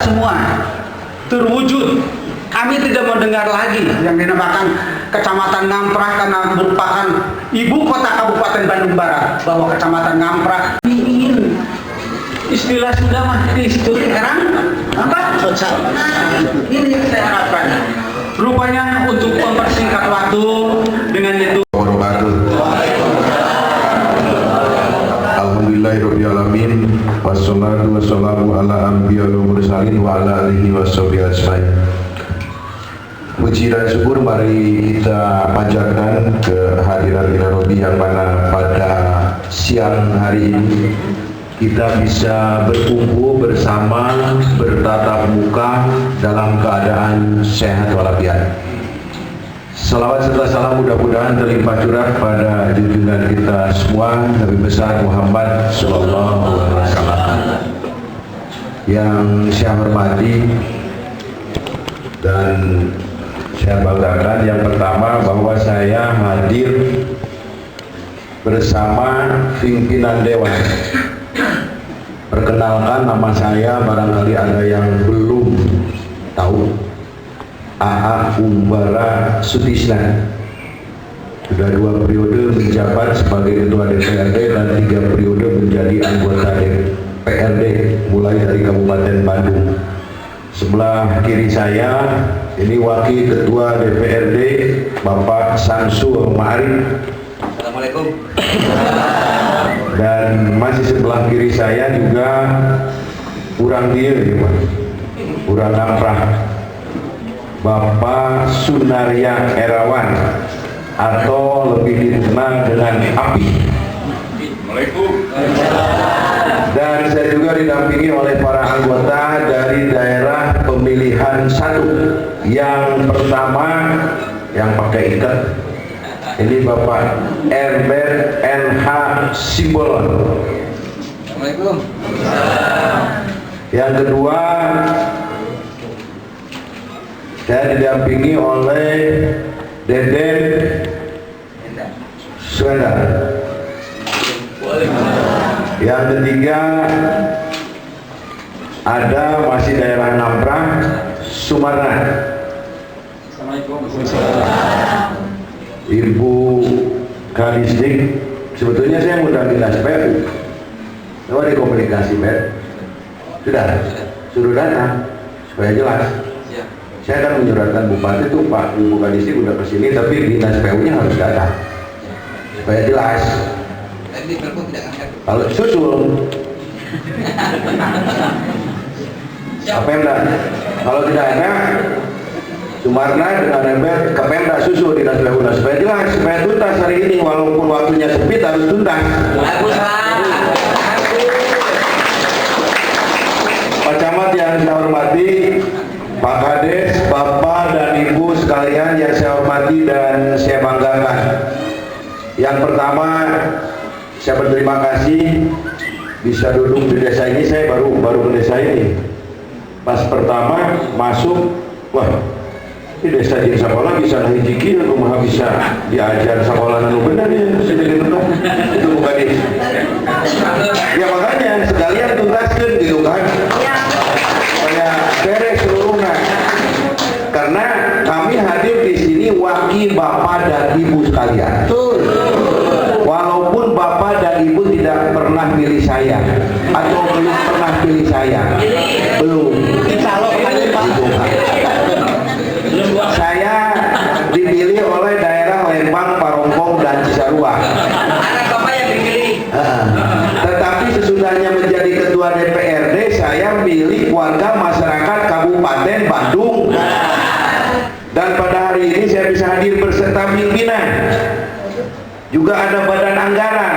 semua terwujud. Kami tidak mendengar lagi yang dinamakan Kecamatan Ngamprah karena merupakan ibu kota Kabupaten Bandung Barat, bahwa Kecamatan Ngamprah ingin istilah sudah mah di situ sekarang apa sosial. Ini yang saya harapkan. Rupanya untuk mempersingkat waktu dengan itu. Alhamdulillahirrahmanirrahim. Wassalatu wassalamu ala anbiya wal mursalin wa ala alihi washabihi ajmain. Puji dan syukur mari kita panjatkan kehadiran Ilahi yang mana pada siang hari ini kita bisa berkumpul bersama, bertatap muka dalam keadaan sehat walafiat. Salawat serta salam mudah-mudahan terlimpah curah pada junjungan kita semua Nabi besar Muhammad Sallallahu Alaihi Wasallam. Yang saya hormati dan saya banggakan, yang pertama bahwa saya hadir bersama pimpinan Dewan. Perkenalkan, nama saya barangkali ada yang belum tahu, AA Umbara Sutisna. Sudah 2 periode menjabat sebagai Ketua DPRD dan 3 periode menjadi anggota DPRD mulai dari Kabupaten Bandung. Sebelah kiri saya ini Wakil Ketua DPRD Bapak Samsul Ma'arif. Assalamualaikum. Dan masih sebelah kiri saya juga kurang dia, kurang Ngamprah, Bapak Sunaria Erawan atau lebih dikenal dengan Api. Assalamualaikum. Dan saya juga didampingi oleh para anggota dari daerah pemilihan 1. Yang pertama yang pakai ikat ini Bapak Herbert NH Simbolon. Assalamualaikum. Yang kedua saya didampingi oleh Deden Swenda. Yang ketiga ada masih daerah Ngamprah, Sumarna. Assalamualaikum. Ibu Kadisdik. Sebetulnya saya mau dinas PU. Coba dikomunikasi, Bet. Sudah, suruh datang supaya jelas. Saya akan menyuratkan Bupati itu, Pak Ibu Kadisdik udah kesini, tapi dinas PU-nya harus datang supaya jelas. Kalau susul apa yang enggak? Kalau tidak ada, Sumarna dengan Herbert ke Pemda susul dinas PU supaya jelas, supaya tuntas hari ini, walaupun waktunya sempit harus tuntas. Pak Camat yang saya hormati, Pak Kades, Bapak dan Ibu sekalian yang saya hormati dan saya banggakan. Yang pertama, saya berterima kasih bisa duduk di desa ini. Saya baru ke desa ini. Pas pertama masuk, wah, ini desa di sekolah bisa hijiki, rumah bisa diajar sekolah nanu benar ya, itu bukan ini. Ya makanya sekalian tuntaskan gitu kan, supaya beres seluruhnya. Karena kami hadir di sini wakil Bapak dan Ibu sekalian. Walaupun Bapak dan Ibu tidak pernah pilih saya atau belum pernah pilih saya, belum. Saya dipilih oleh daerah Lembang, Parongpong, dan Cisarua. Bapak yang dipilih. Tetapi sesudahnya menjadi ketua DPRD, saya milik warga masyarakat Kabupaten Bandung. Dan pada hari ini saya bisa hadir beserta pimpinan. Juga ada badan anggaran.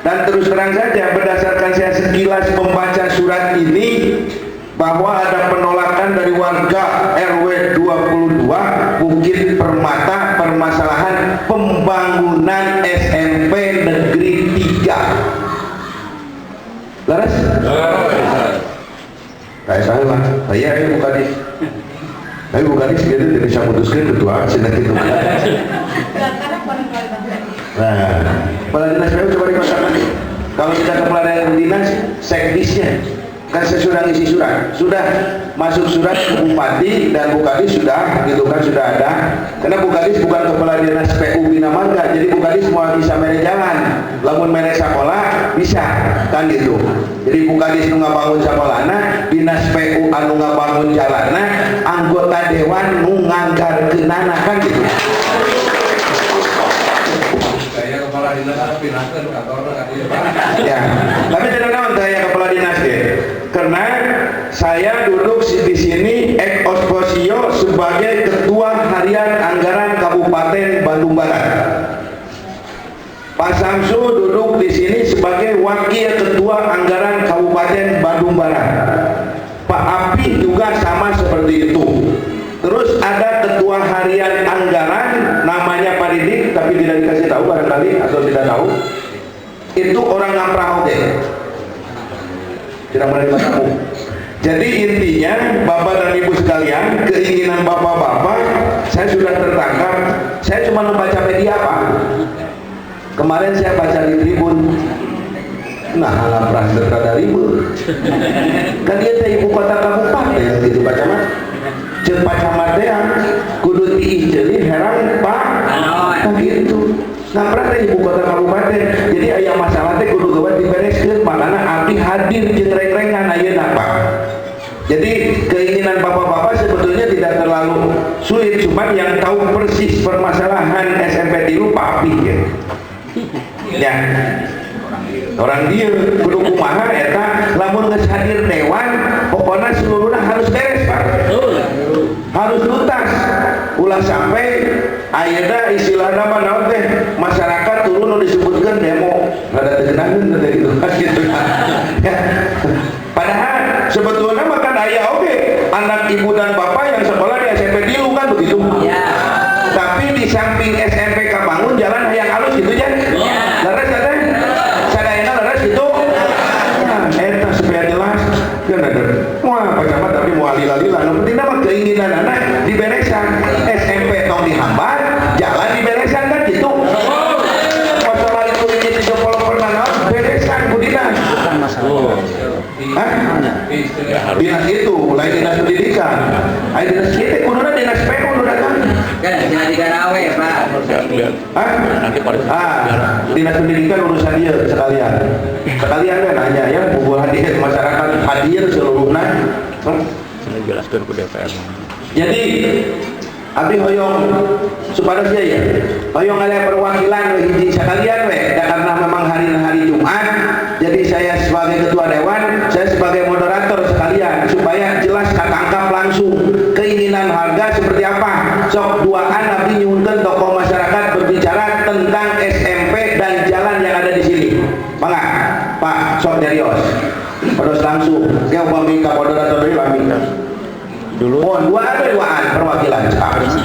Dan terus terang saja, berdasarkan saya sekilas membaca surat ini, bahwa ada penolakan dari warga RW 22 Bukit Permata permasalahan pembangunan SMP Negeri 3. Laras? Kayak saya lah, saya bukan di. Tapi bukan di segitu tidak bisa memutuskan ketua sinak itu. Nah, kepala dinas PU coba dikatakan. Kalau kita kepala dinas, sekdisnya kan saya sudah ngisi surat, sudah masuk surat ke Bupati dan Bukadis sudah, gitu kan, sudah ada. Karena Bukadis bukan kepala dinas PU Bina Marga, jadi Bukadis mau bisa mere jalan, lamun mere sekolah bisa, kan gitu. Jadi Bukadis nu ngabangun sekolahna, dinas PU anu ngabangun jalanna, anggota dewan nu nganggarkeunana, kan gitu. Kayak kepala dinas pinahkeun kantorna ka dieu. Ya, tapi tidak naon saya kepala dinas deh. Karena saya duduk di sini ex officio sebagai Ketua Harian Anggaran Kabupaten Bandung Barat. Pak Samsu duduk di sini sebagai Wakil Ketua Anggaran Kabupaten Bandung Barat. Pak Api juga sama seperti itu. Terus ada Ketua Harian Anggaran namanya Pak Didik, tapi tidak dikasih tahu barangkali atau tidak tahu. Itu orang Ngamprah oke. Tidak menerima tamu. Jadi intinya Bapak dan Ibu sekalian, keinginan Bapak-bapak saya sudah tertangkap. Saya cuma membaca media Pak. Kemarin saya baca di Tribun. Nah, halah praster kada ribut. Kan dia teh ibu kota kabupaten gitu baca mah. Jeung pacamat teh kudu tiih ceuli herang Pak. Nah gitu. Ngamprah teh ibu kota kabupaten. Jadi aya masalah teh kudu gawat dibereskeun, makana abdi hadir jeung reng-rengan ayeuna Pak. Jadi keinginan bapak-bapak sebetulnya tidak terlalu sulit, cuman yang tahu persis permasalahan SMP tilu Pak Api ya. Orang dia kudu kumaha eta lamun geus hadir dewan pokona seluruhna harus beres Pak. Harus tuntas. Ulah sampai ayeuna istilahna mah naon teh masyarakat turun nu disebutkeun demo rada teu geunaheun teh gitu. Ya. Padahal sebetulnya makan aya oke anak ibu dan bapak yang sekolah di SMP tilu kan begitu. Ya. Tapi di samping SMP kabangun jalan hayang alus gitu ya. Leres ada. Sadayana leres gitu. Nah, eta supaya jelas kan ada. Wah, pacamat tapi mau alil-alil anu penting mah keinginan anak diberesan. SMP tong dihambat, jalan diberesan kan gitu. Masalah itu ini 30 pernah beresan budina. Bukan masalah. Hah? Dinas itu, lain dinas pendidikan. Ayo dinas kita, kuduna dinas PU nu datang. Kan jangan digarawe Pak. Hah? Dinas pendidikan urusan dia sekalian. Sekalian kan hanya ya, bubuh hadir masyarakat hadir seluruhnya. Jelaskan ke DPR. Jadi abdi hoyong supaya dia ya hoyong ada perwakilan hiji sekalian we karena memang hari Jumat, jadi saya sebagai ketua dewan, saya sebagai moderator sekalian supaya jelas ketangkap langsung keinginan harga seperti apa. Sok duaan abdi nyuhunkeun tokoh masyarakat berbicara tentang SMP dan jalan yang ada di sini. Bangga Pak sok jarios terus langsung ke upami ka moderator deui lami dulu. Mohon duaan perwakilan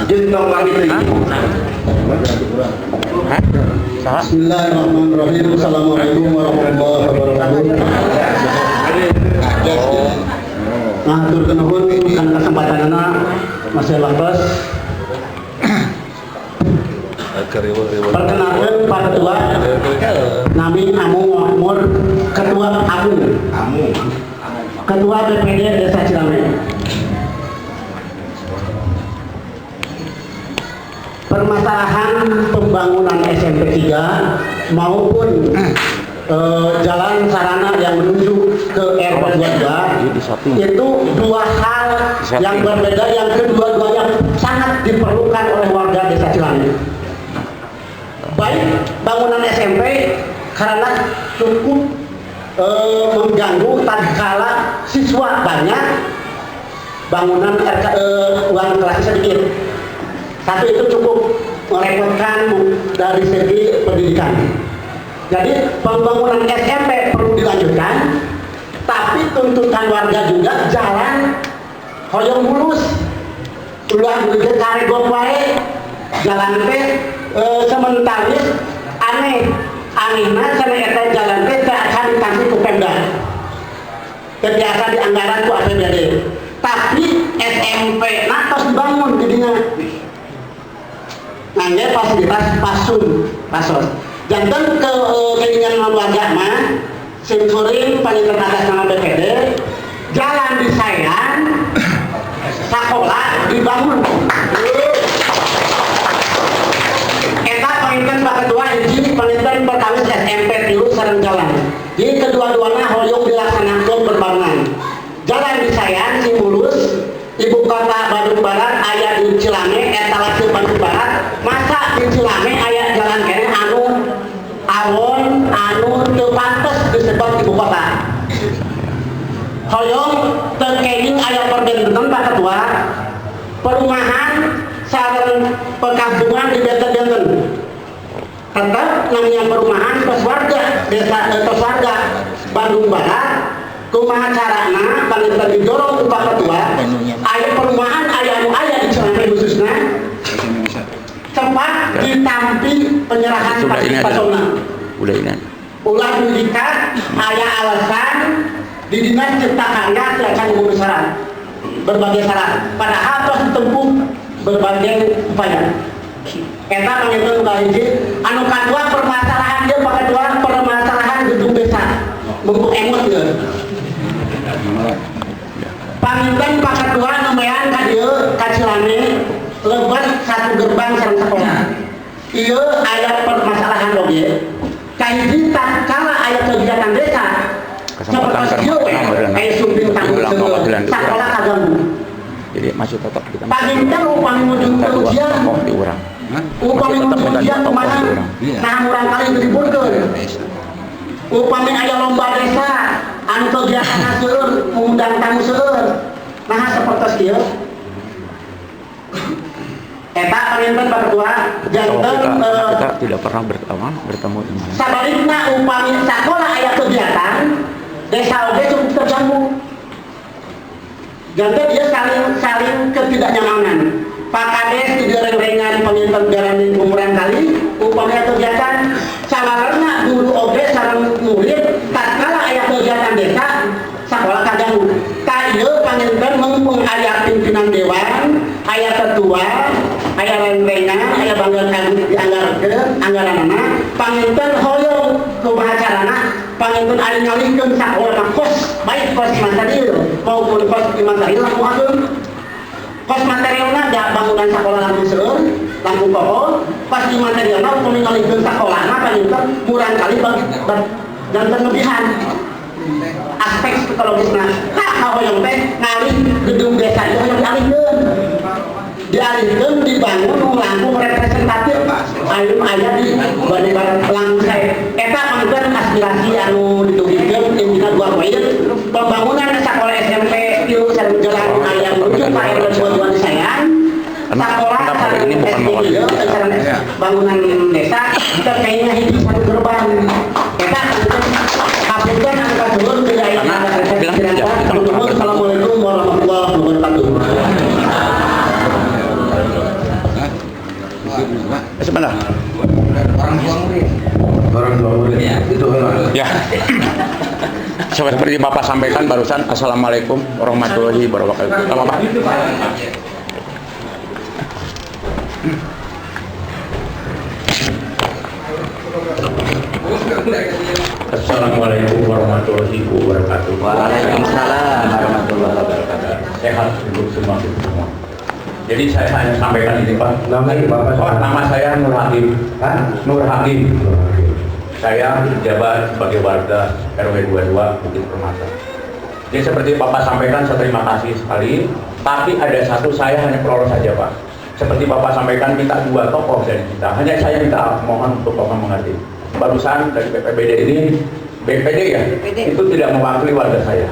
jeung tong lami teuing. Bismillahirrahmanirrahim. Assalamualaikum warahmatullahi wabarakatuh. Nah, turun nuhun kana kesempatanana Mas Labas. Perkenalkan Pak Ketua, nami Amu Makmur, Ketua Amu, Ketua BPD Desa Cilame. Permasalahan pembangunan SMP 3 maupun jalan sarana yang menuju ke RW22 itu dua hal yang berbeda, yang kedua-duanya sangat diperlukan oleh warga Desa Cilame. Baik bangunan SMP karena cukup mengganggu tatkala siswa banyak, bangunan uang kelasnya sedikit. Satu itu cukup merepotkan dari segi pendidikan. Jadi pembangunan SMP perlu dilanjutkan, tapi tuntutan warga juga jalan hoyong mulus. Ulah begitu karegok wae jalan teh sementara anehna cenah eta jalan teh teu akan ditangsi ku Pemda. Biasa di anggaran ku APBD. Tapi SMP na tos dibangun jadinya. Nangge fasilitas pasos. Janten keinginan warga mah simkuring paling terbatas nama BPD jalan di Sayan, sekolah dibangun. Eta panginten Pak Ketua hiji panginten perkawis SMP tilu sareng jalan. Jadi kedua-duanya hoyong dilaksanakan berbarengan. Jalan di Sayan Simulus, ibu kota Bandung Barat aya di Cilame, etalase Bandung Barat. Masa di Cilame aya jalan kene anu awon anu teu pantes disebut ibu kota. Hoyong terkenging aya perbentengan Pak Ketua. Perumahan sareng pekampungan di benten-benten. Tetap namanya perumahan tos warga desa tos warga Bandung Barat. Kumaha carana panginten didorong ku Pak Ketua aya perumahan aya anu aya di Cilame khususna tempat ditampi penyerahan pasona. Udah ini. Ulah jika aya alasan di dinas cipta karya silakan ngurus syarat berbagai syarat padahal terus ditempuh berbagai upaya. Eta panginten kahiji anu kadua permasalahan dia Pak Ketua permasalahan gedung desa bentuk emot ya. Panginten Pak Ketua numbean ka dieu ka Cilame lebat satu gerbang sareng sekolah. Ieu aya permasalahan oge. Kahiji tatkala aya kegiatan desa seperti ieu aya sumping tanggung sekolah kaganggu. Jadi masih tetap kita. Panginten upami nuju ujian diurang. upami nuju ujian kemana nah murang kali diliburkeun. Upami aya lomba desa anu kegiatan seueur mengundang tamu seueur nah seperti ieu eta panginten Pak Ketua janten kita tidak pernah bertemu dengan sabalikna upami sakola aya kegiatan desa oge cukup terganggu janten dia saling ketidaknyamanan. Pak Kades tidak reng-rengan panginten garani umuran kali upami aya kegiatan sabarna guru oge sareng murid tatkala aya kegiatan desa sakola kaganggu. Ka ieu panginten mumpung aya pimpinan dewan, aya ketua, aya reng-rengan, aya bangga dianggarkeun anggaranna, panginten hoyong kumaha carana panginten ari ngalihkeun sakola kos baik kos material maupun kos imaterial lakukeun. Kos materialna da bangunan sakola lampu seueur, lampu pokok, pas imaterialna upami ngalihkeun sakolahna panginten murang kali janten lebihan. Aspek psikologisna hoyong teh ngalih gedung desa itu hoyong dialihkeun dibangun langkung representatif anu aya di Bandung Barat langkung saya eta panginten aspirasi anu ditugikeun intina 2 poin pembangunan sakola SMP tilu sareng jalan aya menuju ka RW 22 di Sayan sakola sareng SD sareng bangunan desa terkayaknya hiji satu gerbang eta kapunten anu katurun tidak ada Assalamualaikum warahmatullahi wabarakatuh. Sebentar. Orang tua murid itu Ya. Seperti Bapak sampaikan barusan, Assalamualaikum warahmatullahi wabarakatuh. Bapak. Assalamualaikum warahmatullahi wabarakatuh. Waalaikumsalam warahmatullahi wabarakatuh. Sehat untuk semua. Jadi saya hanya sampaikan ini Pak. namanya Bapak. Oh, nama saya Nur Hakim. Nur Hakim. Saya jabat sebagai warga RW 22 Bukit Permata. Jadi seperti Bapak sampaikan, saya terima kasih sekali. Tapi ada satu saya hanya pelorot saja Pak. Seperti Bapak sampaikan minta 2 tokoh dari kita. Hanya saya minta mohon untuk Bapak mengerti. Barusan dari BPBD ini, BPD ya, itu tidak mewakili warga saya.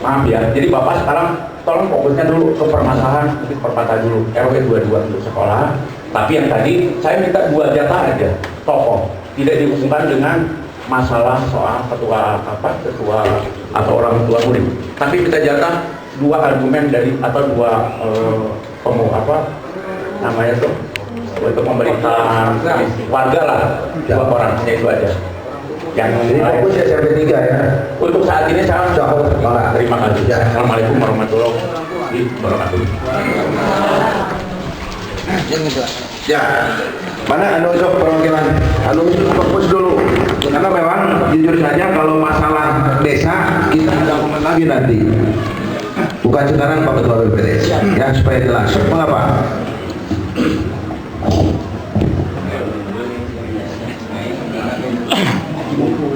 Maaf ya. Jadi Bapak sekarang tolong fokusnya dulu ke permasalahan Bukit Permata dulu, RW 22 untuk sekolah. Tapi yang tadi saya minta 2 jatah aja tokoh. Tidak dihubungkan dengan masalah soal ketua atau orang tua murid. Tapi kita jatah 2 argumen dari atau 2 namanya tuh untuk pemerintahan warga lah 2 orang, hanya itu aja. Yang Fokus ya SMP 3 ya. untuk saat ini saya terima kasih. Assalamualaikum warahmatullahi wabarakatuh. Ya. Mana anu sok perwakilan? Anu fokus dulu. Karena memang jujur saja kalau masalah desa kita ada komen lagi nanti. Bukan sekarang Pak Ketua BPD. Ya supaya jelas. Mengapa?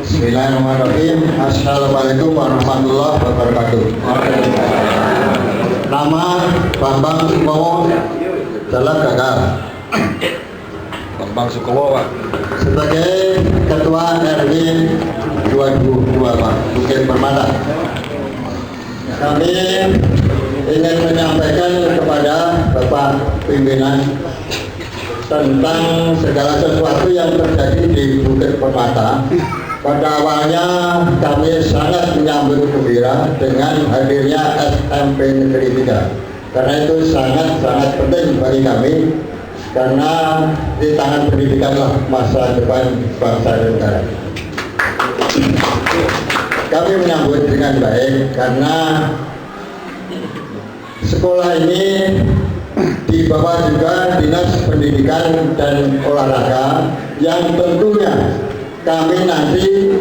Bismillahirrahmanirrahim. Assalamualaikum warahmatullahi wabarakatuh. Nama Bambang Sukowo Jalan Gagal. Bambang Sukowo, Pak. Sebagai Ketua RW 22 Pak, Bukit Permata. Kami ingin menyampaikan kepada Bapak pimpinan tentang segala sesuatu yang terjadi di Bukit Permata. Pada awalnya kami sangat menyambut gembira dengan hadirnya SMP Negeri 3, karena itu sangat-sangat penting bagi kami, karena di tangan pendidikanlah masa depan bangsa dan negara. Kami menyambut dengan baik karena sekolah ini di bawah juga Dinas Pendidikan dan Olahraga, yang tentunya kami nanti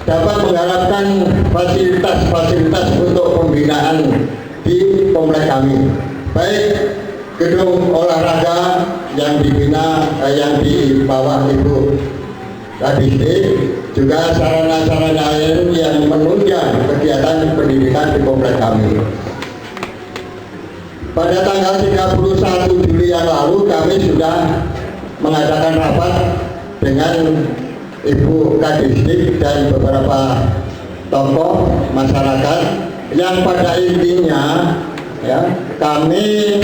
dapat mengharapkan fasilitas-fasilitas untuk pembinaan di komplek kami, baik gedung olahraga yang dibina yang di bawah Ibu Kadisdik, juga sarana-sarana lain yang menunjang kegiatan pendidikan di komplek kami. Pada tanggal 31 Juli yang lalu kami sudah mengadakan rapat dengan Ibu Kadisdik dan beberapa tokoh masyarakat yang pada intinya ya, kami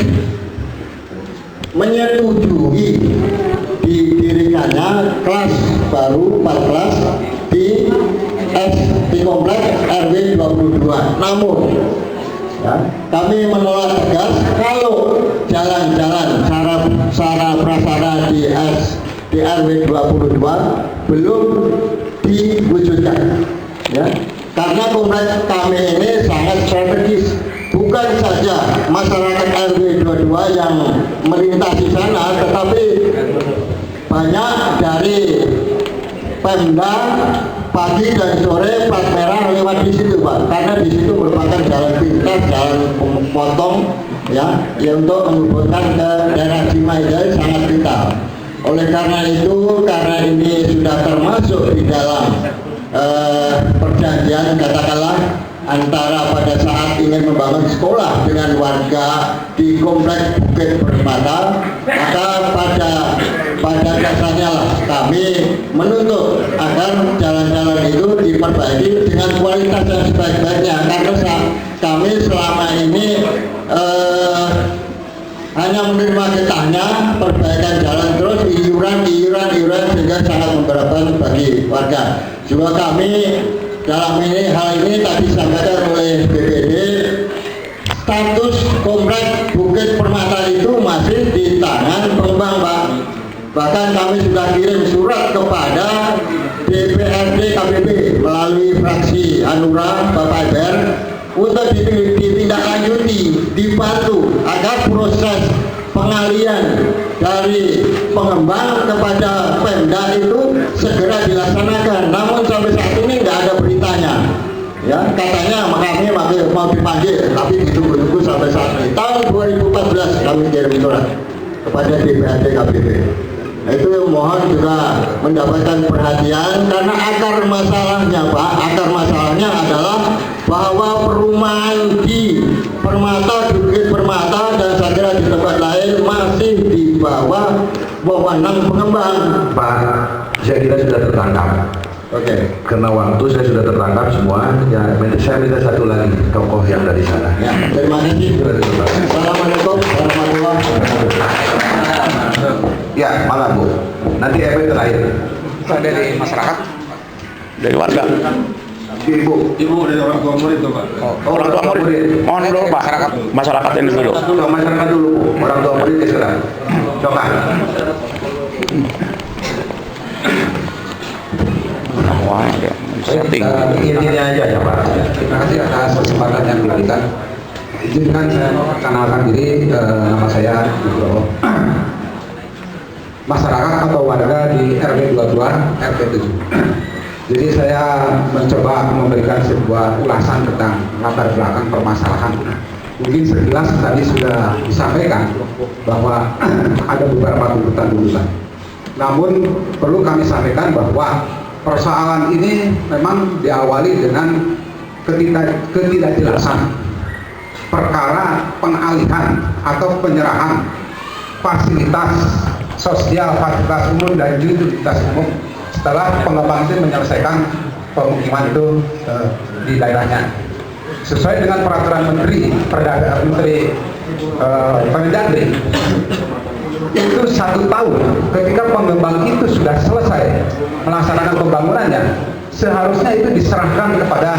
menyetujui didirikannya kelas baru 4 kelas di komplek RW 22. Namun ya, kami menolak tegas kalau jalan-jalan sarana prasarana di RW 22 belum diwujudkan ya, karena komplek kami ini sangat strategis. Bukan saja masyarakat RW 22 yang melintasi sana, tetapi banyak dari Pemda pagi dan sore plat merah lewat di situ Pak, karena di situ merupakan jalan pintas, jalan potong ya, yang untuk menghubungkan ke daerah Cimahi, jadi sangat vital. Oleh karena itu, karena ini sudah termasuk di dalam perjanjian katakanlah antara pada saat ingin membangun sekolah dengan warga di komplek Bukit Permata, maka pada dasarnya lah kami menuntut agar jalan-jalan itu diperbaiki dengan kualitas yang sebaik-baiknya, karena kami selama ini hanya menerima getahnya perbaikan jalan terus iuran sehingga sangat memberatkan bagi warga. Juga kami dalam hal ini tadi disampaikan oleh BPD, status komplek Bukit Permata itu masih di tangan pengembang Pak. Bahkan kami sudah kirim surat kepada DPRD KPP melalui fraksi Hanura Bapak Eber untuk ditindaklanjuti, dibantu agar proses pengalian dari pengembang kepada Pemda itu segera dilaksanakan. Namun sampai saat ini nggak ada beritanya. Ya, katanya kami mau dipanggil, tapi ditunggu-tunggu sampai saat ini. Tahun 2014 kami kirim surat kepada DPRD KPP. Itu mohon juga mendapatkan perhatian, karena akar masalahnya Pak, akar masalahnya adalah bahwa perumahan di Permata, Bukit Permata dan saya kira di tempat lain masih di bawah wewenang pengembang. Pak, saya kira sudah tertangkap. Oke. Karena waktu saya sudah tertangkap semua. Ya, saya minta satu lagi tokoh yang dari sana. Ya, terima kasih. Assalamualaikum warahmatullahi wabarakatuh. Ya, malam Bu. Nanti efek terakhir. Dari masyarakat. Dari warga. Ibu dari orang tua murid tuh Pak. Orang tua murid. Mohon dulu Pak. Masyarakat ini dulu. Masyarakat dulu Bu. Orang tua murid ya sekarang. Coba. Wah, ya. Setting. Intinya aja ya Pak. Terima kasih atas kesempatan yang diberikan. Izinkan saya perkenalkan diri, nama saya Nugroho. masyarakat atau warga di RW 22 RT 7. Jadi saya mencoba memberikan sebuah ulasan tentang latar belakang permasalahan. Mungkin sekilas tadi sudah disampaikan bahwa ada beberapa tuntutan. Namun perlu kami sampaikan bahwa persoalan ini memang diawali dengan ketidakjelasan perkara pengalihan atau penyerahan fasilitas sosial, fasilitas umum dan utilitas umum setelah pengembang itu menyelesaikan pemukiman itu di daerahnya sesuai dengan peraturan Menteri Permendagri itu 1 tahun ketika pengembang itu sudah selesai melaksanakan pembangunannya, seharusnya itu diserahkan kepada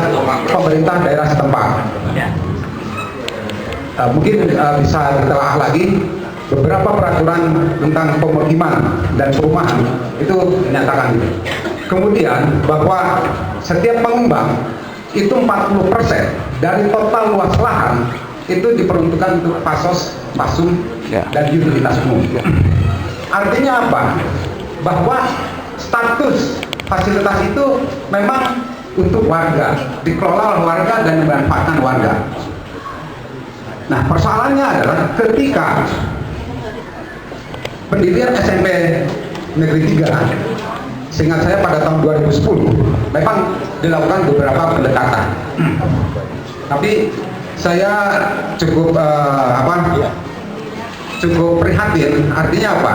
pemerintah daerah setempat. Mungkin bisa ditelaah lagi beberapa peraturan tentang pemukiman dan perumahan itu menyatakan itu. Kemudian bahwa setiap pengembang itu 40% dari total luas lahan itu diperuntukkan untuk pasos, pasum, dan utilitas umum. Artinya apa? Bahwa status fasilitas itu memang untuk warga, dikelola oleh warga dan dimanfaatkan warga. Nah, persoalannya adalah ketika pendirian SMP Negeri 3, seingat saya pada tahun 2010, memang dilakukan beberapa pendekatan. Tapi saya cukup cukup prihatin. Artinya apa?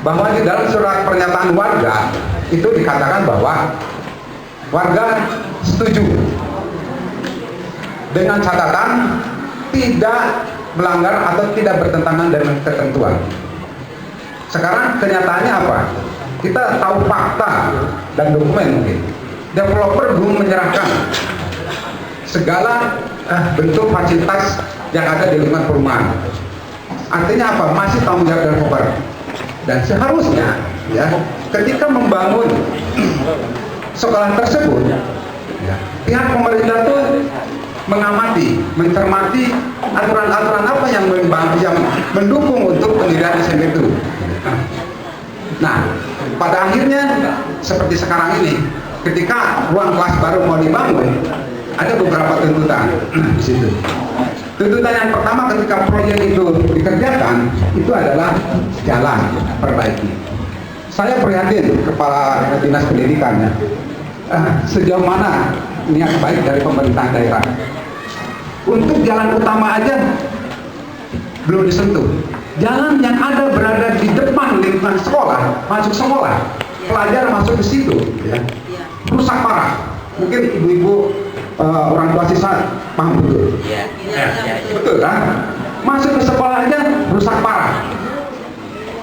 Bahwa di dalam surat pernyataan warga itu dikatakan bahwa warga setuju dengan catatan tidak melanggar atau tidak bertentangan dengan ketentuan. Sekarang kenyataannya apa? Kita tahu fakta dan dokumen mungkin. Developer belum menyerahkan segala bentuk fasilitas yang ada di lingkungan perumahan. Artinya apa? Masih tanggung jawab developer. Dan seharusnya ya, ketika membangun sekolah tersebut, ya, pihak pemerintah itu mengamati, mencermati aturan-aturan apa yang mendukung untuk pendirian SMP itu. Nah, pada akhirnya seperti sekarang ini, ketika ruang kelas baru mau dibangun, ada beberapa tuntutan di situ. Tuntutan yang pertama ketika proyek itu dikerjakan itu adalah jalan perbaiki. Saya prihatin kepala dinas pendidikan ya, sejauh mana niat baik dari pemerintah daerah. Untuk jalan utama aja belum disentuh. Jalan yang ada berada di depan lingkungan sekolah, masuk sekolah, pelajar masuk ke situ, ya, rusak parah. Mungkin ibu-ibu orang tua siswa paham betul. Betul kan? Masuk ke sekolah aja rusak parah.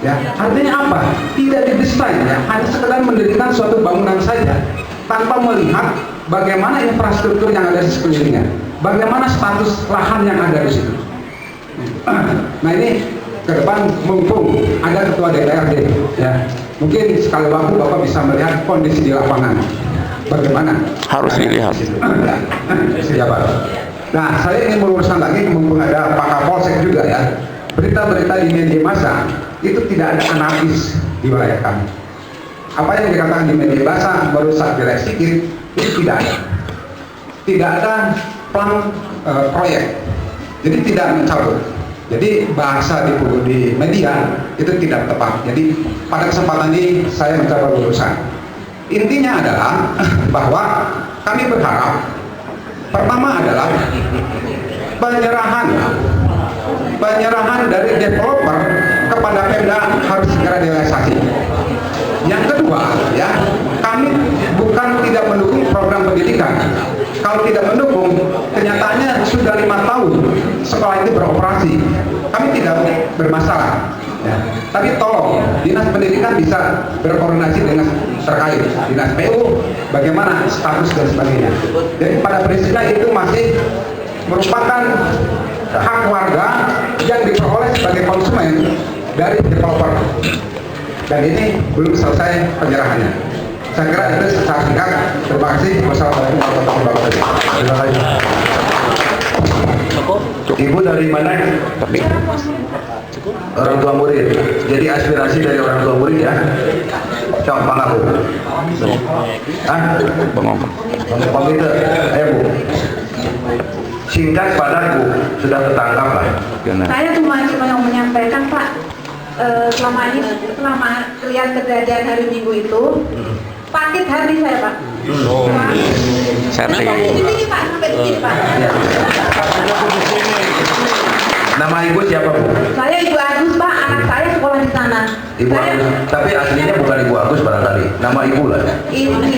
Ya, artinya apa? Tidak didesain ya, hanya sekedar mendirikan suatu bangunan saja tanpa melihat bagaimana infrastruktur yang ada di sekelilingnya, bagaimana status lahan yang ada di situ. Nah ini ke depan mumpung ada ketua DPRD, ya, mungkin sekali waktu Bapak bisa melihat kondisi di lapangan, bagaimana Harus dilihat. Siapa? Nah, saya ingin meluruskan lagi, mumpung ada Pak Kapolsek juga ya, berita-berita di media massa itu tidak ada analisis di wilayah kami. Apa yang dikatakan di media massa merusak jelek sedikit itu tidak ada. Tidak ada plan proyek, jadi tidak mencakup. Jadi bahasa di media itu tidak tepat. Jadi pada kesempatan ini saya mencoba luruskan. Intinya adalah bahwa kami berharap pertama adalah penyerahan dari developer kepada Pemda harus segera direalisasi. Yang kedua, ya, kami bukan tidak mendukung program pendidikan. Kalau tidak mendukung, kenyataannya sudah 5 tahun sekolah itu beroperasi. Kami tidak bermasalah. Ya. Tapi tolong dinas pendidikan bisa berkoordinasi dengan terkait dinas PU, bagaimana status dan sebagainya. Jadi pada prinsipnya itu masih merupakan hak warga yang diperoleh sebagai konsumen dari developer. Dan ini belum selesai penyerahannya. Saya kira itu secara singkat. Terima kasih. Wassalamualaikum warahmatullahi wabarakatuh. Terima kasih. Ibu dari mana? orang tua murid. Jadi aspirasi dari orang tua murid ya. Cok pangaku. Hah? Komite. Bu. Singkat padat Bu, sudah ketangkap lah. Saya cuma mau menyampaikan Pak, selama lihat kejadian hari Minggu itu, sakit hati saya Pak. Serti. Sampai di sini Pak, sampai di sini Pak. Nama ibu siapa Bu? Saya Ibu Agus Pak, anak saya sekolah di sana. Ibu Saya, Agus. Tapi aslinya bukan Ibu Agus barangkali. Nama ibu lah. Ismi.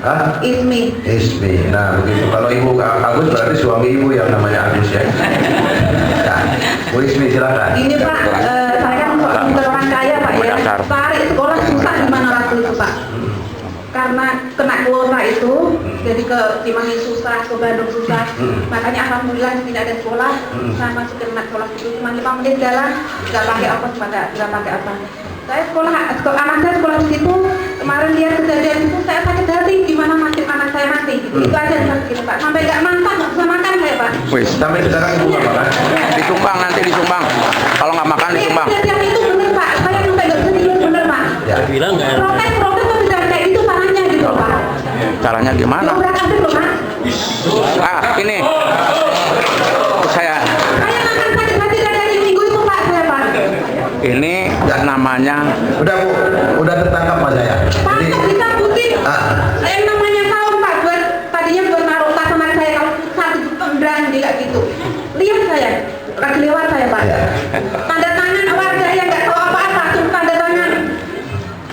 Hah? Ismi. Ismi. Nah begitu. Kalau Ibu Agus berarti suami ibu yang namanya Agus ya. Nah, Bu Ismi silakan. Ini Pak, saya kan bukan orang kaya Pak ya. Cari sekolah susah di mana waktu itu Pak. Karena kena kuota itu, jadi ke Cimahi susah, ke Bandung susah. Makanya alhamdulillah tidak ada sekolah. Saya masuk ke sekolah itu cuma 5 menit jalan, nggak pakai apa, nggak pakai apa. Saya anak saya sekolah di situ. Kemarin lihat kejadian itu saya sakit hati, gimana nasib anak saya nanti. Itu aja yang sakit Pak. Sampai nggak makan, nggak bisa makan saya Pak. Wis, Sampai sekarang ibu nggak makan. disumbang nanti disumbang. Kalau nggak makan disumbang. Kejadian itu benar Pak. Saya sampai nggak bisa tidur benar Pak. Ya. Protes tuh bisa kayak itu caranya gitu Pak. Caranya gimana? Dobrak aja loh Pak. Ini saya. Saya makan sakit hati dari hari Minggu itu Pak saya Pak. Ini namanya Udah Bu, udah tertangkap Mas saya. Pak Jadi bisa putih. Ah. Yang namanya kaum Pak tadinya buat naruh tas sama saya kalau satu pemberani kayak gitu. Lihat saya, lagi lewat saya Pak. Ya. Tanda tangan warga yang nggak tahu apa-apa, cuma tanda tangan.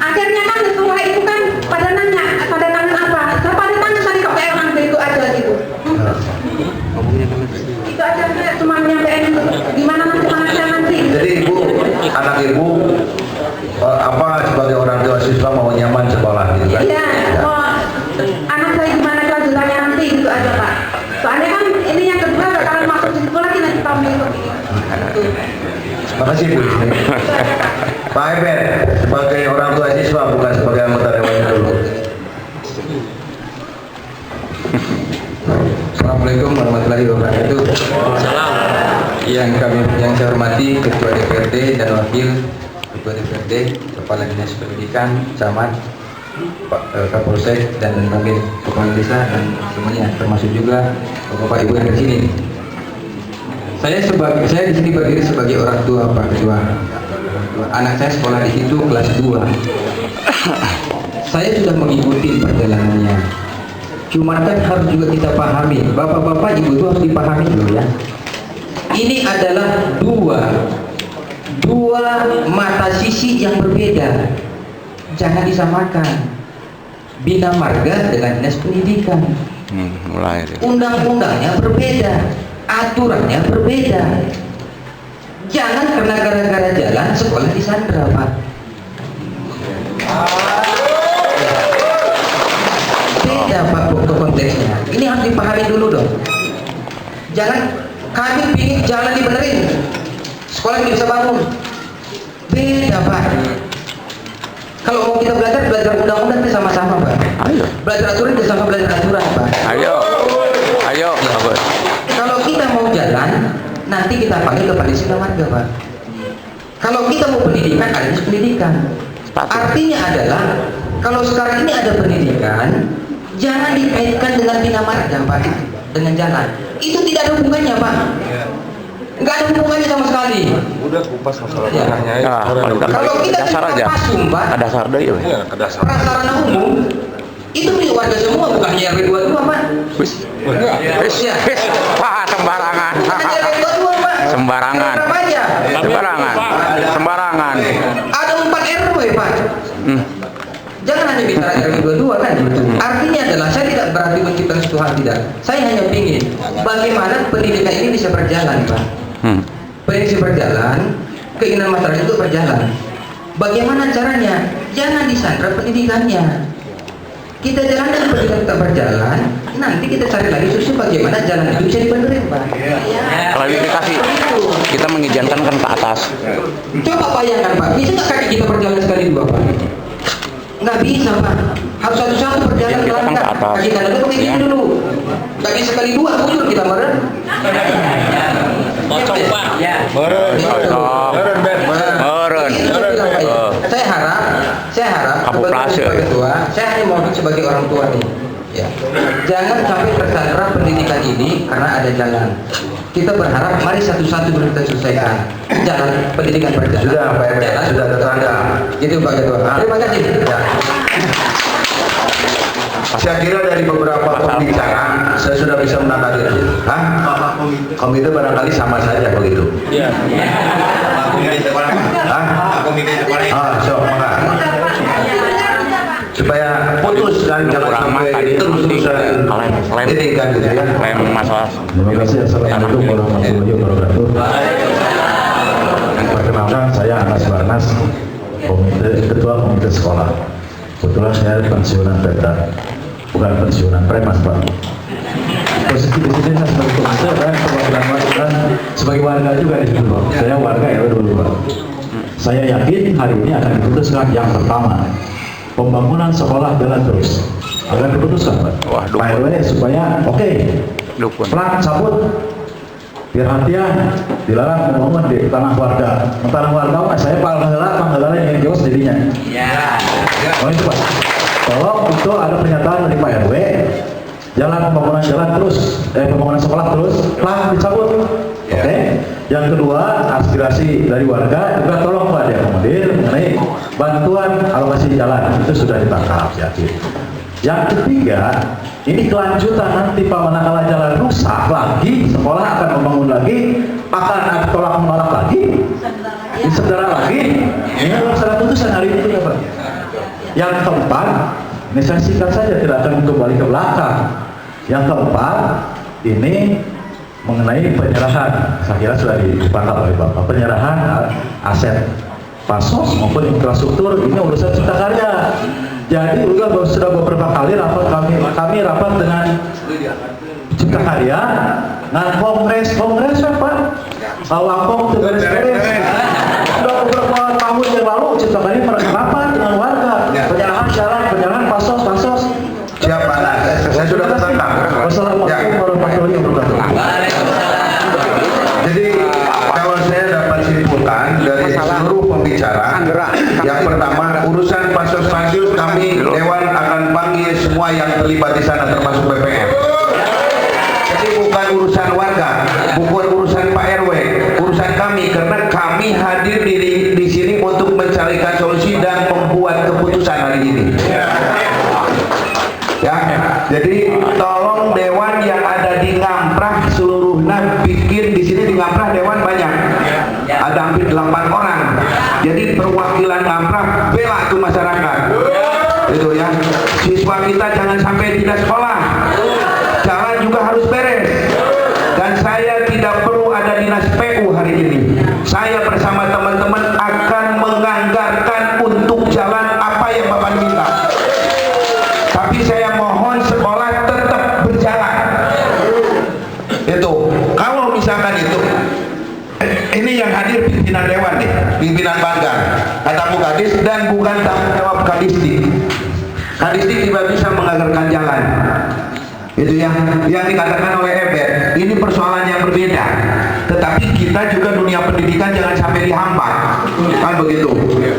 Akhirnya kan setelah itu kan pada nanya tanda tangan apa? Saya pada tangan tadi kok kayak orang bego aja gitu. Itu aja saya cuma nyampein gimana nanti anak saya nanti. Jadi ibu, anak ibu apa sebagai orang tua siswa mau nyaman sekolah gitu kan? Iya, mau anak saya gimana kelanjutannya nanti gitu aja Pak. Soalnya kan ini yang kedua bakalan masuk di sekolah lagi nanti tahun besok ini. Gitu. Makasih Bu Ismi. Pak Eben, sebagai orang tua siswa bukan sebagai anggota dewan dulu. Assalamualaikum warahmatullahi wabarakatuh. Yang saya hormati Ketua DPRD dan Wakil Ketua DPRD, Kepala Dinas Pendidikan, Camat, Pak Kapolsek dan Bagian Kepala Desa dan semuanya, termasuk juga Bapak Ibu yang di sini. Saya di sini berdiri sebagai orang tua Pak Ketua. Anak saya sekolah di situ kelas 2. Saya sudah mengikuti perjalanannya. Cuma kan harus juga kita pahami, bapak-bapak, ibu itu harus dipahami dulu ya. Ini adalah dua mata sisi yang berbeda. Jangan disamakan. Bina Marga dengan Dinas Pendidikan. mulai. Undang-undangnya berbeda, aturannya berbeda. Jangan karena gara-gara jalan sekolah disandra Pak. Beda Pak untuk konteksnya. Ini harus dipahami dulu dong. Jangan kami ingin jalan dibenerin, sekolah tidak bisa bangun. Beda Pak. Kalau mau kita belajar undang-undang kita sama-sama Pak. Ayo. Belajar aturan kita sama belajar aturan Pak. Ayo. Bagus. Kalau kita mau jalan, nanti kita panggil kepada Bina Marga Pak. Kalau kita mau pendidikan, ada Dinas Pendidikan. Artinya adalah kalau sekarang ini ada pendidikan, jangan dikaitkan dengan Bina Marga Pak, dengan jalan. Itu tidak ada hubungannya Pak. Nggak ada hubungannya sama sekali. Udah kupas masalah Ya. tanahnya ya. Kalau kita dasar aja. pasum Pak, Ada dasar deh ya. Iya, ke dasar. prasarana umum itu milik warga semua, bukan hanya RW 22 Pak. Wis. Ya. Wah, sembarangan. Bukan hanya RW 22 Pak. Sembarangan. Berapa aja? Sembarangan. Ada 4 RW Pak. Jangan hanya bicara RW 22 kan. Artinya adalah saya tidak berarti menciptakan suatu hal, tidak. Saya hanya ingin bagaimana pendidikan ini bisa berjalan Pak. Pendidikan bisa berjalan, keinginan masyarakat itu berjalan. Bagaimana caranya? Jangan disandra pendidikannya. Kita jalankan pendidikan kita berjalan, nanti kita cari lagi solusi bagaimana jalan itu bisa dibenerin Pak. Klarifikasi. Kita mengizinkan kan ke atas. Coba bayangkan Pak, bisa nggak kaki kita berjalan sekali dua Pak? Nggak bisa Pak, harus satu-satu berjalan Ya, kita kan ke atas. kaki kanan dulu, kaki kiri dulu. Nggak bisa sekali dua, bujur kita meren. Kocok Pak. Ya. Meren. Kocok. Meren Ben. Pak Ketua, saya hanya mohon sebagai orang tua nih, ya, jangan sampai tersandera pendidikan ini karena ada jalan. Kita berharap mari satu-satu dulu kita selesaikan jalan pendidikan berjalan. Sudah Pak RW, sudah tersangka. Gitu Pak Ketua. Terima kasih. Ya. Saya kira dari beberapa pembicaraan saya sudah bisa menangkap itu. Hah? Komite barangkali sama saja begitu. Iya. Hah? So, supaya putus dan jangan sampai terus-terusan ini kan gitu ya. Masalah. Terima kasih. Assalamualaikum warahmatullahi wabarakatuh. Perkenalkan, saya Anas Barnas, Ketua Komite Sekolah. Kebetulan saya pensiunan veteran, bukan pensiunan premas, Pak. Posisi di sini saya sebagai komite dan perwakilan warga, sebagai warga juga di situ, Pak. Saya warga RW dulu, Pak. Saya yakin hari ini akan diputuskan yang pertama, pembangunan sekolah jalan terus akan diputuskan, Pak. Wah, Pak RW supaya Dukun. pelan cabut biar hatian dilarang membangun di tanah warga. Tanah warga Pak, saya panggilan yang jauh jadinya. Oh itu Pak, tolong itu ada pernyataan dari Pak RW, pembangunan jalan terus, pembangunan sekolah terus, pelan dicabut. Oke. Yang kedua, aspirasi dari warga juga tolong Pak diakomodir mengenai bantuan alokasi jalan, itu sudah ditangkap, yakin. Yang ketiga, ini kelanjutan nanti Pak, manakala jalan rusak lagi, sekolah akan membangun lagi, akan ada tolak menolak lagi, disederhana lagi. Ini adalah salah putusan hari ini ya Pak. Yang keempat, ini saya singkat saja, tidak akan kembali ke belakang. Yang keempat, ini mengenai penyerahan, saya kira sudah dipangkat oleh Bapak, penyerahan aset pasos maupun infrastruktur, ini urusan Cipta Karya. Jadi sudah beberapa kali kami rapat dengan Cipta Karya, dengan kongres Pak, Wangkong itu beres-beres. Sudah beberapa tahun yang lalu Cipta Karya pernah rapat dengan warga, penyerahan jalan, penyerahan pasos. Siapa? Saya sudah tertangkap. Wassalamualaikum warahmatullahi wabarakatuh. Jadi kalau saya dapat simpulkan dari seluruh pembicaraan, yang pertama urusan pasos-pasos kami Dewan akan panggil semua yang terlibat di sana termasuk BPM. Jadi bukan urusan warga, bukan urusan Pak RW, urusan kami karena kami hadir di sini untuk mencarikan solusi dan membuat keputusan hari ini. Ya, jadi tolong Dewan yang ada di Ngamprah seluruhnya bikin di sini di Ngamprah Dewan banyak, ada hampir 8 orang. Jadi perwakilan Ngamprah bela tuh masyarakat, itu ya. Siswa kita jangan sampai tidak sekolah, jalan juga harus beres. Dan saya tidak perlu ada dinas PU hari ini. Saya bersama teman-teman akan menganggarkan untuk jalan apa yang Bapak minta. Tapi saya mohon sekolah tetap berjalan. Itu kalau misalkan itu ini yang hadir pimpinan Dewan nih, pimpinan Banggar, kata Bu Kadis, dan bukan tanggung jawab Kadisdik. Kadisdik tidak bisa menganggarkan jalan. Itu yang dikatakan oleh Ebet. Ini persoalan yang berbeda. Tetapi kita juga dunia pendidikan jangan sampai dihambat, kan begitu.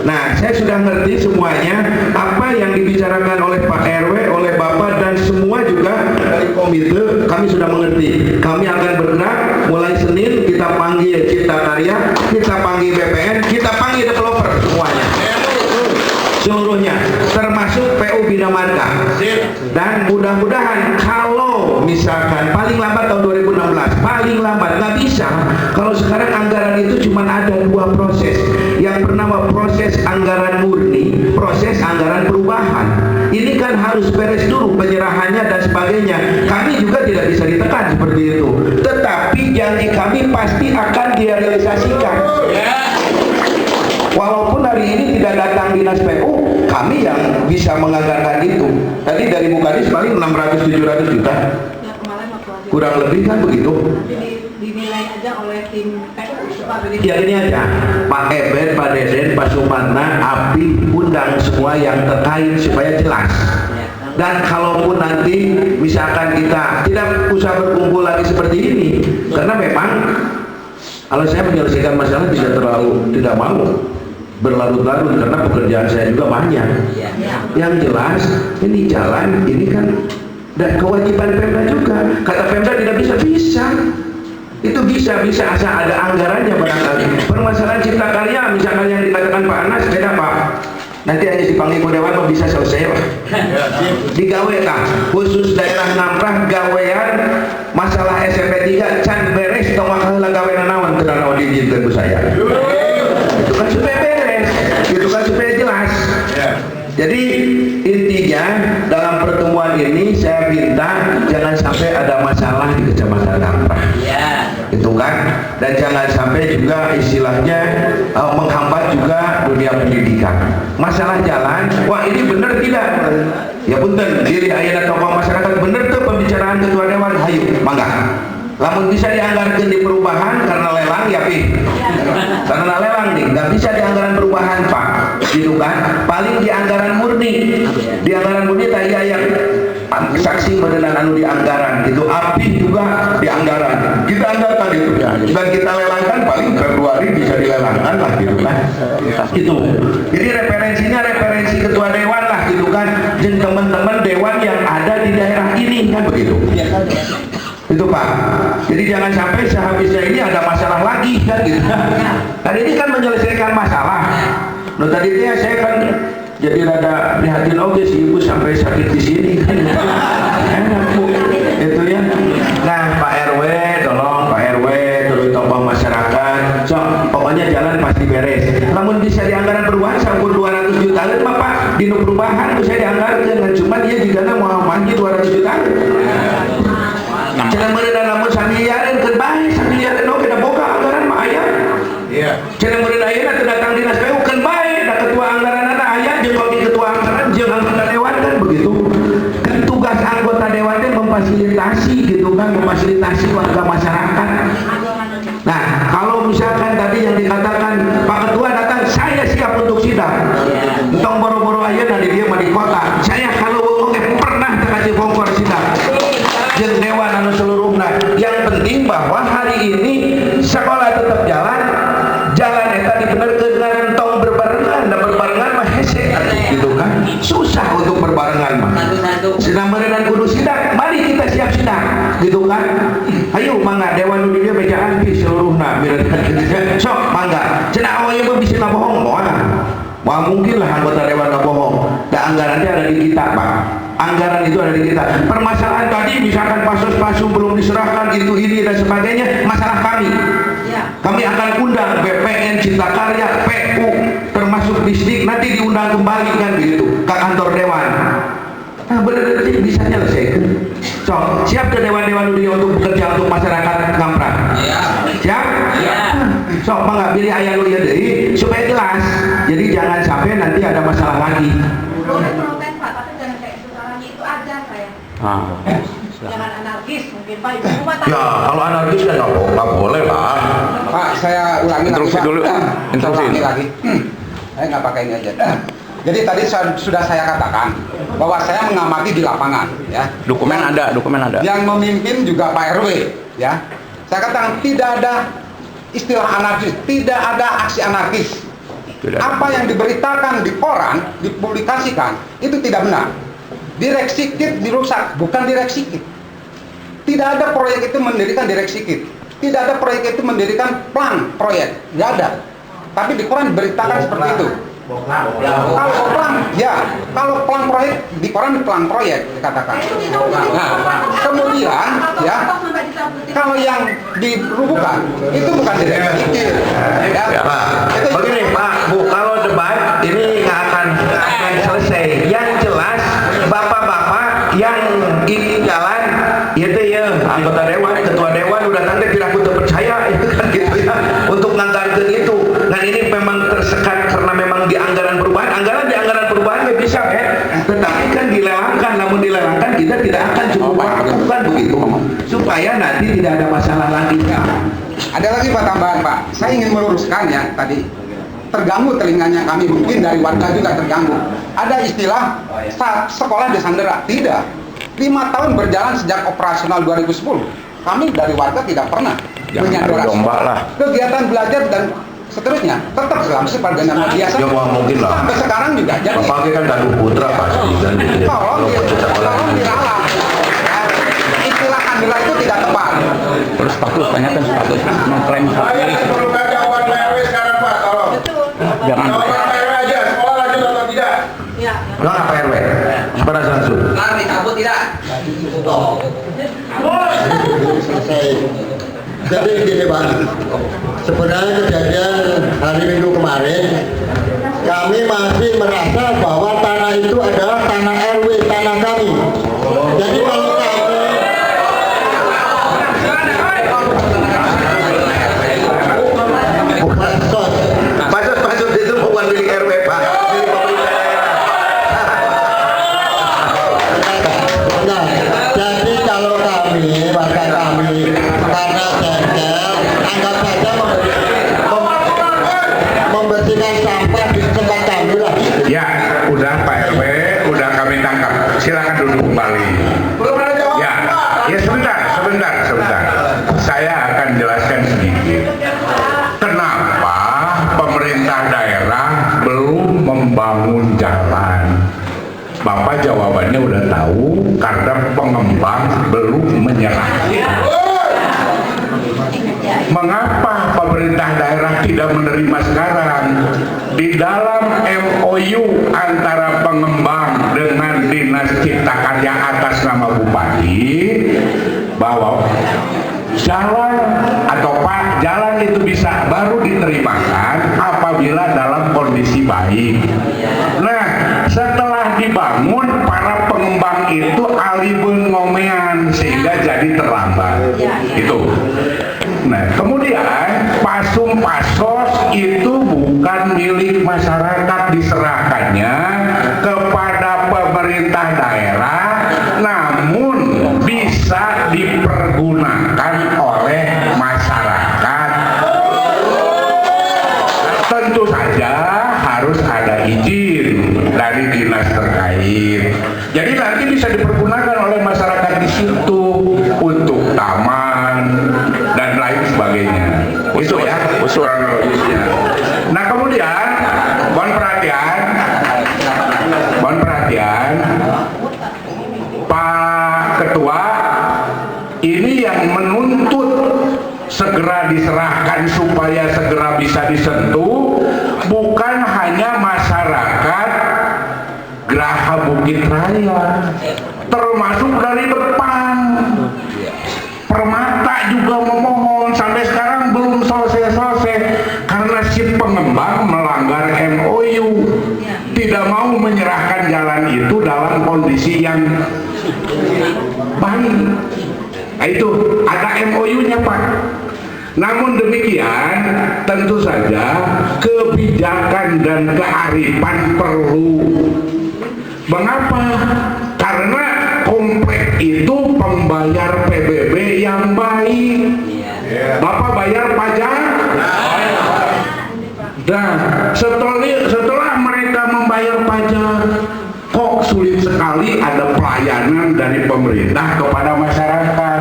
Nah, saya sudah ngerti semuanya apa yang dibicarakan oleh Pak RW, oleh Bapak dan semua juga dari komite. Kami sudah mengerti. Kami akan bergerak mulai Senin, kita panggil Cipta Karya, kita panggil BPN, kita panggil developer semuanya. Seluruhnya, termasuk PU Bina Marga. Dan mudah-mudahan kalau misalkan paling lambat tahun 2016, paling lambat, nggak bisa kalau sekarang anggaran itu cuma ada 2 proses, yang bernama proses anggaran murni, proses anggaran perubahan. Ini kan harus beres dulu penyerahannya dan sebagainya. Kami juga tidak bisa ditekan seperti itu, tetapi janji kami pasti akan direalisasikan. Walaupun hari ini tidak datang dinas PU, kami yang bisa menganggarkan itu. Tadi dari Bukadis paling 600-700 juta. Ya, kemarin waktu aja. Kurang lebih kan begitu. Dinilai aja oleh tim PU. Ya ini aja, Pak Ebet, Pak Deden, Pak Sumarna, Abi, undang semua yang terkait supaya jelas. Dan kalaupun nanti misalkan kita tidak usah berkumpul lagi seperti ini, karena memang kalau saya menyelesaikan masalah tidak mau. berlarut-larut karena pekerjaan saya juga banyak. Yang jelas ini jalan ini kan dan kewajiban Pemda juga. Kata Pemda tidak bisa. Itu bisa asal ada anggarannya barangkali. Permasalahan cipta karya misalkan yang dikatakan Pak Anas beda Pak. Nanti hanya dipanggil Dewan bisa selesai lah. Digawe kah khusus daerah Ngamprah gawean masalah SMP 3 can beres tong heula gawe nanaon teu naon diizinkeun ku saya. Itu kan supaya beres, itu kan supaya jelas. Jadi intinya dalam pertemuan ini saya minta jangan sampai ada masalah di Kecamatan Ngamprah. Itu kan, dan jangan sampai juga istilahnya menghambat juga dunia pendidikan. Masalah jalan, wah ini benar tidak? Ya punten, diri ayeuna tokoh masyarakat benar tuh pembicaraan ketua dewan, hayu, mangga. Lamun bisa dianggarkan di perubahan karena lelang ya pi. Karena lelang nih, nggak bisa di anggaran perubahan Pak. Gitu kan? Paling di anggaran murni. Di anggaran murni tadi yang saksi beneran anu di anggaran itu api juga di anggaran kita anggarkan itu dan kita lelangkan paling Februari bisa dilelangkan lah gitu kan itu jadi referensinya referensi ketua dewan lah gitu kan dan teman-teman dewan yang ada di daerah ini kan begitu itu Pak. Jadi jangan sampai sehabisnya ini ada masalah lagi kan gitu dan ini kan menyelesaikan masalah. Nah tadi saya kan jadi rada prihatin oke si ibu sampai sakit di sini kan enak Bu itu ya. Nah Pak RW tolong Pak RW terus tokoh masyarakat pokoknya jalan pasti beres. Namun bisa di anggaran perubahan sampun 200 juta Bapak di perubahan bisa dianggarkan cuma dia juga mau manji 200 juta jangan mereka namun samiliarin ke baik samiliarin oke dah boga anggaran mah ayah jangan mereka ayah datang dinas PU kan baik dah ketua anggaran ada ayah jeung di ketua anggaran jeung anggota dewan kan begitu kan tugas anggota dewannya memfasilitasi gitu kan memfasilitasi warga masyarakat. Nah kalau misalkan tadi yang dikatakan Pak Ketua datang saya siap untuk sidang entong boro-boro aja nanti dia mah di kota saya kalau pernah terkasih bongkor sidang jeung dewan anu seluruhna. Yang penting bahwa hari ini sekolah tetap jalan eta dibenerkeun dengan tong berbarengan dan berbarengan mah hese gitu kan susah untuk berbarengan mah sinameureun kudu sidang mari kita siap sidang gitu kan ayo mangga dewan nu dieu bejaan pi seluruhna mireun sok mangga cenah awewe mah bisa bohong wah mungkin lah anggota dewan bohong da anggarannya ada di kita Pak. Anggaran itu ada di kita. Permasalahan tadi misalkan pasus-pasu belum diserahkan itu ini dan sebagainya masalah kami. Kami akan undang BPN Cipta Karya PU termasuk distrik nanti diundang kembali kan begitu ke kantor dewan. Nah benar-benar bisa nyelesaikan. So, siap ke dewan-dewan dunia untuk bekerja untuk masyarakat Ngamprah? Siap? So, mangga pilih ayah lu ya deh supaya jelas. Jadi jangan sampai nanti ada masalah lagi. Protes Pak, tapi jangan kayak itu caranya itu aja saya. Jangan anarkis mungkin Pak. Ya kalau anarkis kan nggak boleh Pak. Pak, saya ulangi Interupsi lagi, dulu. Interupsi. Ulangi lagi. Saya nggak pakai ini aja. Jadi tadi sudah saya katakan bahwa saya mengamati di lapangan, ya. Dokumen ada. Yang memimpin juga Pak RW, ya. Saya katakan tidak ada istilah anarkis, tidak ada aksi anarkis. Apa yang diberitakan di koran, dipublikasikan, itu tidak benar. Direk Sikit dirusak, bukan Direk Sikit. Tidak ada proyek itu mendirikan Direk Sikit. Tidak ada proyek itu mendirikan plan proyek, tidak ada. Tapi di koran diberitakan seperti itu. Kalau plan, ya, kalau plan proyek di koran plan proyek dikatakan. Nah, kemudian ya, kalau yang dirubuhkan itu bukan Direk Sikit. Ya, itu begini Pak Bu, kalau debat ini nggak akan selesai. Yang jelas bapak-bapak yang ini jalan itu ya anggota dewan, ketua dewan udah tanda tidak percaya itu kan gitu ya untuk nganggarkeun itu. Nah ini memang tersekat karena memang di anggaran perubahan nggak bisa tetapi kan dilelangkan, namun dilelangkan kita tidak akan cukup waktu kan begitu supaya nanti tidak ada masalah lagi. Ada lagi Pak tambahan Pak, saya ingin meluruskan ya tadi terganggu telinganya kami mungkin dari warga juga terganggu. Ada istilah sekolah disandera, tidak. 5 tahun berjalan sejak operasional 2010, kami dari warga tidak pernah menyandera domba lah. kegiatan belajar dan seterusnya tetap seperti nama biasa. Ya mungkin lah. Sampai sekarang juga jadi. Bapaknya kan gaduh putra pasti kan. Tolong diralat. Istilah Kamila itu tidak tepat. Terus status, tanyakan status mengklaim hak pilih. Jawaban PRW sekarang Pak, tolong. Jangan. Jawaban PRW aja, sekolah lanjut atau tidak? Ya. Enggak apa RW? Pada langsung. Lari cabut tidak? Selesai. Jadi gini Pak, sebenarnya kejadian hari Minggu kemarin kami masih merasa bahwa tanah itu adalah tanah RW, tanah kami. Jadi kalau kami Pasos itu bukan milik RW Pak, milik pemerintah daerah. Nah, jadi kalau kami, warga kami, karena jengkel, anggap saja membersihkan sampah di tempat kami lah. Ya, udah Pak RW, udah kami tangkap. Silakan duduk kembali. Belum ada jawaban Ya, Pak. ya sebentar. Saya akan jelaskan sedikit. Kenapa pemerintah daerah belum membangun jalan? Bapak jawabannya udah tahu, karena pengembang belum menyerah. Mengapa pemerintah daerah tidak menerima sekarang? Di dalam MOU antara pengembang dengan Dinas Cipta Karya atas nama Bupati, bahwa jalan atau jalan itu bisa baru diterimakan apabila dalam kondisi baik. Nah, setelah dibangun, para pengembang itu alibun ngomean sehingga jadi terlambat. Itu. Nah, kemudian pasum pasos itu bukan milik masyarakat, diserahkannya kepada pemerintah daerah, namun bisa dipergunakan oleh masyarakat. Tentu saja harus ada izin dari dinas terkait. Jadi nanti bisa dipergunakan oleh masyarakat di situ untuk taman dan lain sebagainya. Itu ya kronologisnya. Nah, kemudian mohon perhatian Pak Ketua, ini yang menuntut segera diserahkan supaya segera bisa disentuh bukan hanya masyarakat Geraha Bukit Raya, termasuk dari depan. Permata juga memohon, sampai sekarang belum selesai-selesai karena si pengembang melanggar MOU, tidak mau menyerahkan jalan itu dalam kondisi yang baik. Nah, itu ada MOU-nya Pak. Namun demikian, tentu saja kebijakan dan kearifan perlu. Mengapa? Karena komplek itu pembayar PBB yang baik. Bapak bayar pajak? Dan setelah mereka membayar pajak, kok sulit sekali ada pelayanan dari pemerintah kepada masyarakat.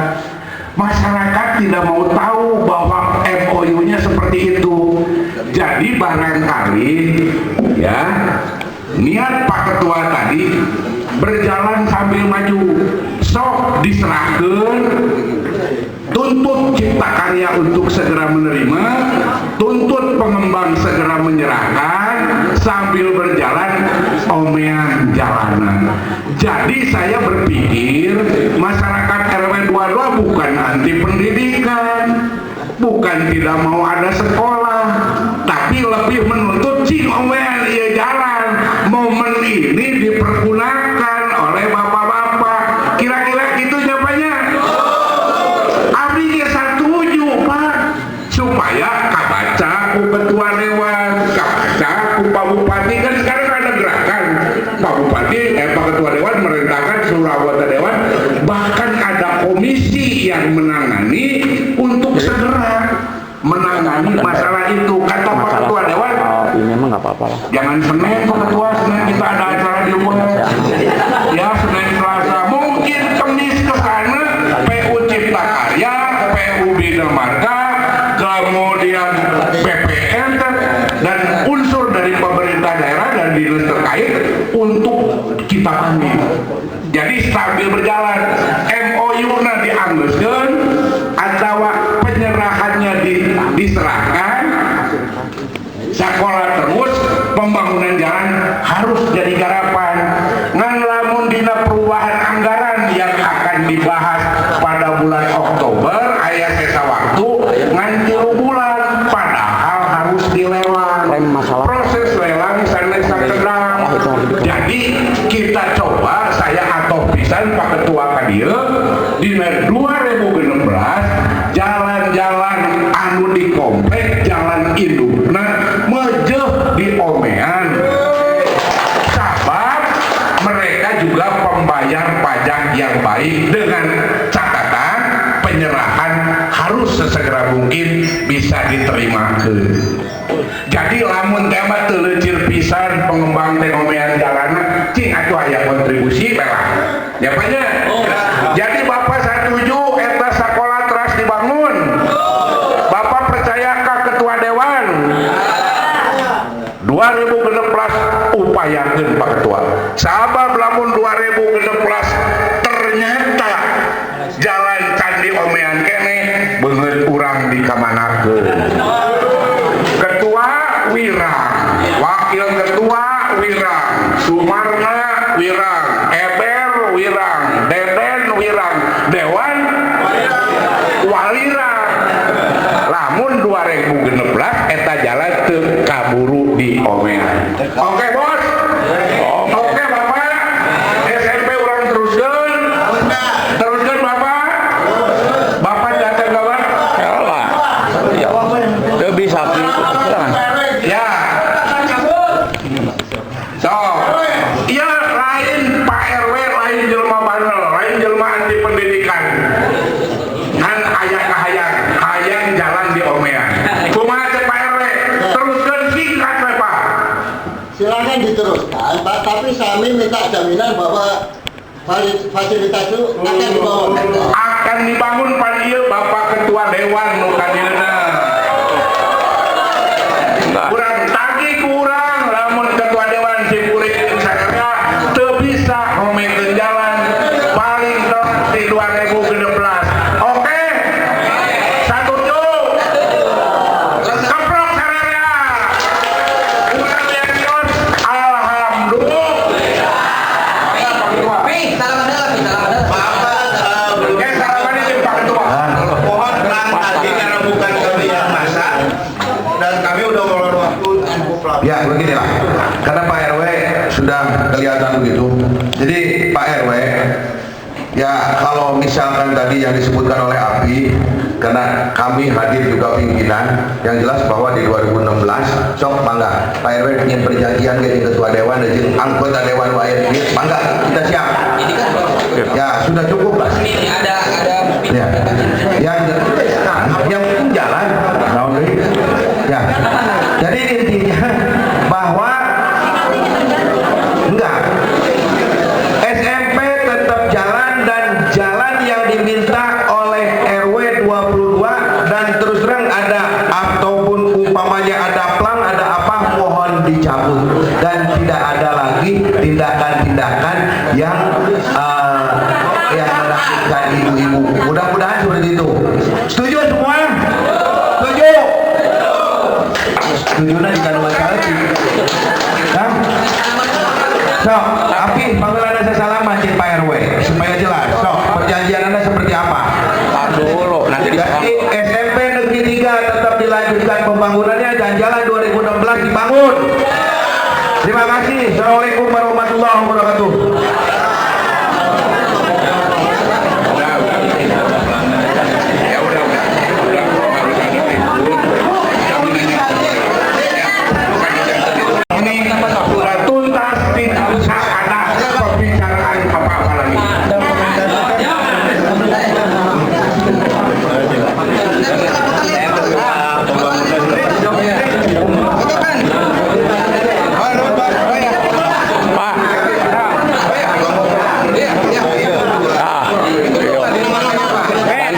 Masyarakat tidak mau tahu bahwa MOU-nya seperti itu. Jadi barangkali ya niat Pak Ketua tadi berjalan sambil maju, sok diserahkan, tuntut Cipta Karya untuk segera menerima, tuntut pengembang segera menyerahkan, sambil berjalan omean jalanan. Jadi saya berpikir masyarakat RW 22 bukan anti pendidikan, bukan tidak mau ada sekolah, tapi lebih menuntut cing omean iya jalan. Momen ini dipergunakan oleh bapak-bapak. Kira-kira gitu jawabannya. Abdi setuju Pak, supaya kabaca ku ketua dewan, kabaca ku Pak Bupati. Kan sekarang ada gerakan Pak Bupati, Pak Ketua Dewan merintahkan seluruh anggota dewan, bahkan ada komisi yang menangani untuk segera menangani masalah itu. Kata Pak Ketua Dewan, ini emang nggak apa-apa lah. jangan Senin Pak Ketua, Senin kita ada acara di rumah. Ya, Senin Selasa, mungkin Kamis ke sana, PU Cipta Karya, PU Bina Marga, kemudian PPN terkait untuk kita panggil. Jadi sambil berjalan MOU-nya dianggeuskeun atau penyerahannya diserahkan, sekolah terus, pembangunan jalan harus jadi garapan. Ngan lamun dina perubahan anggaran yang akan dibahas pada bulan Oktober aya sisa waktu ngan 3 bulan, padahal harus dilelang. Proses lelang sanes sakedang. Jadi kita coba, saya atau pisan Pak Ketua Kadir dina 2016 jalan-jalan anu di komplek jalan indukna mejeh di omean, sabab mereka juga pembayar pajak yang baik dengan catatan penyerahan harus sesegera mungkin bisa diterima ke. Jadi lamun tema telecir pisan pengembang omean jalanan cing atuh aya kontribusi pelah ya banyak. Jadi Bapak setuju eta sekolah teras dibangun, Bapak percaya ke Ketua Dewan 2016 upayakeun Pak Ketua, sabab lamun 2016 ternyata jalan Candi Omean kene beungeut urang dikamanakeun. Ketua wirang, wakil ketua wirang, Sumarna wirang, Eber wirang, Deden wirang, Dewan walirang. Lamun 2016 eta jalan teu kaburu di omean. Oke bos, oke Bapak, SMP urang teruskeun, teruskeun Bapak, Bapak datang kawan, Teu bisa gitu. ya. So, iya lain Pak RW, lain jelma bandel, lain jelma anti pendidikan. Kan aya kahayang, hayang jalan di omean. Kumaha cek Pak RW? Teruskeun singkat we Pak. Silakan diteruskan, Pak, tapi kami minta jaminan bahwa fasilitas itu akan dibangun. Akan dibangun pan ieu Bapak Ketua Dewan nu kadirna. Kurang tagih kurang lamun Ketua Dewan Cipurik saya teu bisa ngomekeun jalan paling telat di 2016. Oke? Satuju. Keprok sararea. Urang yang alhamdulillah. Mohon tadi karena bukan kami yang masak dan kami udah ngulur waktu cukup lama. Ya beginilah, karena Pak RW sudah kelihatan begitu. Jadi Pak RW, ya kalau misalkan tadi yang disebutkan oleh API, karena kami hadir juga pimpinan, yang jelas bahwa di 2016 sok bangga Pak RW ingin perjanjian ke Ketua Dewan dan anggota Dewan Wair bangga, kita siap. Ya sudah cukup lah. Ya, yang penting jalan. Ya, jadi intinya bahwa enggak, SMP tetap jalan dan jalan yang diminta oleh RW 22 dan terus terang ada ataupun umpamanya ada plan ada apa mohon dicabut dan tidak ada lagi tindakan-tindakan yang melakukan ibu-ibu. Mudah-mudahan seperti itu. Setuju semua? Setuju? Setuju nah jika dua kali. Nah, so, tapi panggilan saya salaman cik Pak RW supaya jelas. So, perjanjian Anda seperti apa? Dulu nanti Jadi SMP Negeri 3 tetap dilanjutkan pembangunannya dan jalan 2016 dibangun. Terima kasih. Assalamualaikum warahmatullahi wabarakatuh. Tuntas tidak usah ada pembicaraan apa-apa lagi.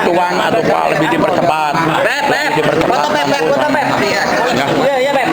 bantuan atau lebih dipercepat. Dipercepat. Iya, iya, Beb.